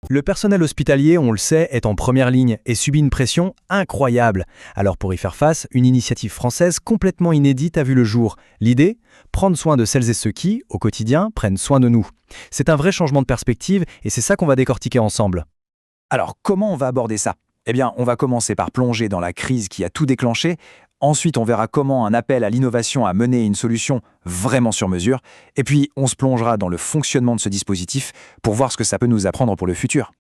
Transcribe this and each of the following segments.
Le personnel hospitalier, on le sait, est en première ligne et subit une pression incroyable. Alors pour y faire face, une initiative française complètement inédite a vu le jour. L'idée ? Prendre soin de celles et ceux qui, au quotidien, prennent soin de nous. C'est un vrai changement de perspective et c'est ça qu'on va décortiquer ensemble. Alors, comment on va aborder ça? Eh bien, on va commencer par plonger dans la crise qui a tout déclenché. Ensuite, on verra comment un appel à l'innovation a mené une solution vraiment sur mesure. Et puis, on se plongera dans le fonctionnement de ce dispositif pour voir ce que ça peut nous apprendre pour le futur.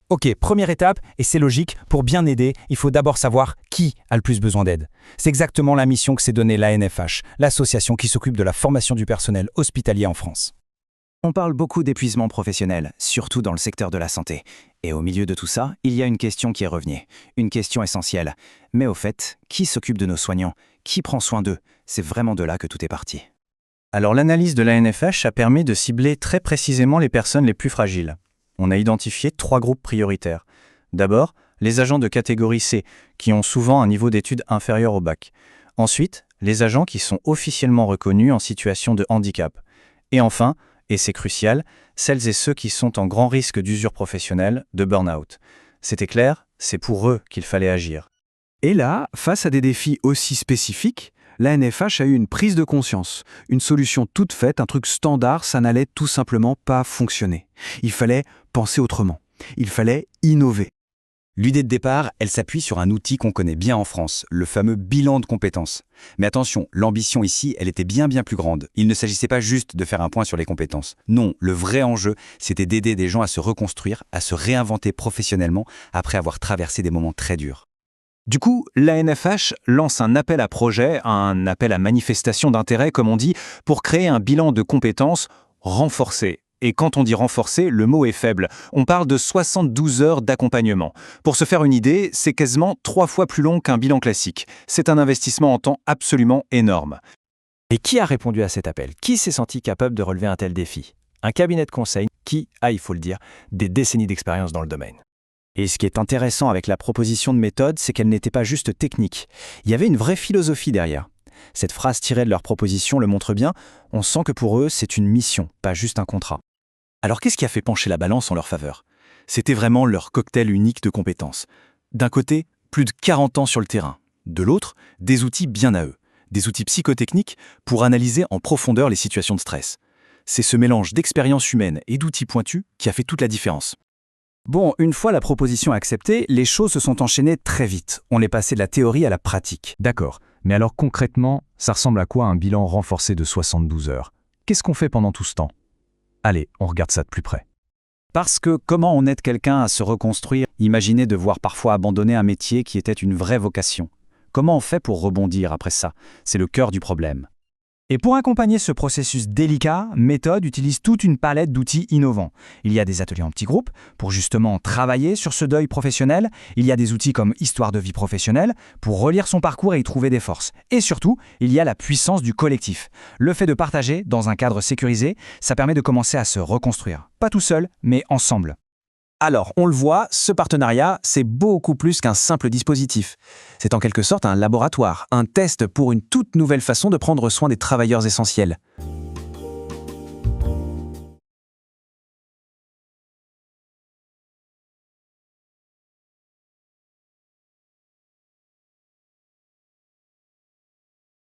Ok, première étape, et c'est logique, pour bien aider, il faut d'abord savoir qui a le plus besoin d'aide. C'est exactement la mission que s'est donnée l'ANFH, l'association qui s'occupe de la formation du personnel hospitalier en France. On parle beaucoup d'épuisement professionnel, surtout dans le secteur de la santé. Et au milieu de tout ça, il y a une question qui est revenue. Une question essentielle. Mais au fait, qui s'occupe de nos soignants? Qui prend soin d'eux? C'est vraiment de là que tout est parti. Alors l'analyse de l'ANFH a permis de cibler très précisément les personnes les plus fragiles. On a identifié 3 groupes prioritaires. D'abord, les agents de catégorie C, qui ont souvent un niveau d'études inférieur au bac. Ensuite, les agents qui sont officiellement reconnus en situation de handicap. Et enfin, et c'est crucial, celles et ceux qui sont en grand risque d'usure professionnelle, de burn-out. C'était clair, c'est pour eux qu'il fallait agir. Et là, face à des défis aussi spécifiques, l'ANFH a eu une prise de conscience. Une solution toute faite, un truc standard, ça n'allait tout simplement pas fonctionner. Il fallait penser autrement. Il fallait innover. L'idée de départ, elle s'appuie sur un outil qu'on connaît bien en France, le fameux bilan de compétences. Mais attention, l'ambition ici, elle était bien plus grande. Il ne s'agissait pas juste de faire un point sur les compétences. Non, le vrai enjeu, c'était d'aider des gens à se reconstruire, à se réinventer professionnellement après avoir traversé des moments très durs. Du coup, l'ANFH lance un appel à projet, un appel à manifestation d'intérêt, comme on dit, pour créer un bilan de compétences renforcé. Et quand on dit renforcé, le mot est faible. On parle de 72 heures d'accompagnement. Pour se faire une idée, c'est quasiment 3 fois plus long qu'un bilan classique. C'est un investissement en temps absolument énorme. Et qui a répondu à cet appel? Qui s'est senti capable de relever un tel défi? Un cabinet de conseil qui a, il faut le dire, des décennies d'expérience dans le domaine. Et ce qui est intéressant avec la proposition de méthode, c'est qu'elle n'était pas juste technique. Il y avait une vraie philosophie derrière. Cette phrase tirée de leur proposition le montre bien, on sent que pour eux, c'est une mission, pas juste un contrat. Alors qu'est-ce qui a fait pencher la balance en leur faveur? C'était vraiment leur cocktail unique de compétences. D'un côté, plus de 40 ans sur le terrain. De l'autre, des outils bien à eux. Des outils psychotechniques pour analyser en profondeur les situations de stress. C'est ce mélange d'expérience humaine et d'outils pointus qui a fait toute la différence. Bon, une fois la proposition acceptée, les choses se sont enchaînées très vite. On est passé de la théorie à la pratique. D'accord, mais alors concrètement, ça ressemble à quoi un bilan renforcé de 72 heures? Qu'est-ce qu'on fait pendant tout ce temps? Allez, on regarde ça de plus près. Parce que comment on aide quelqu'un à se reconstruire? Imaginez devoir parfois abandonner un métier qui était une vraie vocation. Comment on fait pour rebondir après ça? C'est le cœur du problème. Et pour accompagner ce processus délicat, Méthode utilise toute une palette d'outils innovants. Il y a des ateliers en petits groupes pour justement travailler sur ce deuil professionnel. Il y a des outils comme Histoire de vie professionnelle pour relire son parcours et y trouver des forces. Et surtout, il y a la puissance du collectif. Le fait de partager dans un cadre sécurisé, ça permet de commencer à se reconstruire. Pas tout seul, mais ensemble. Alors, on le voit, ce partenariat, c'est beaucoup plus qu'un simple dispositif. C'est en quelque sorte un laboratoire, un test pour une toute nouvelle façon de prendre soin des travailleurs essentiels.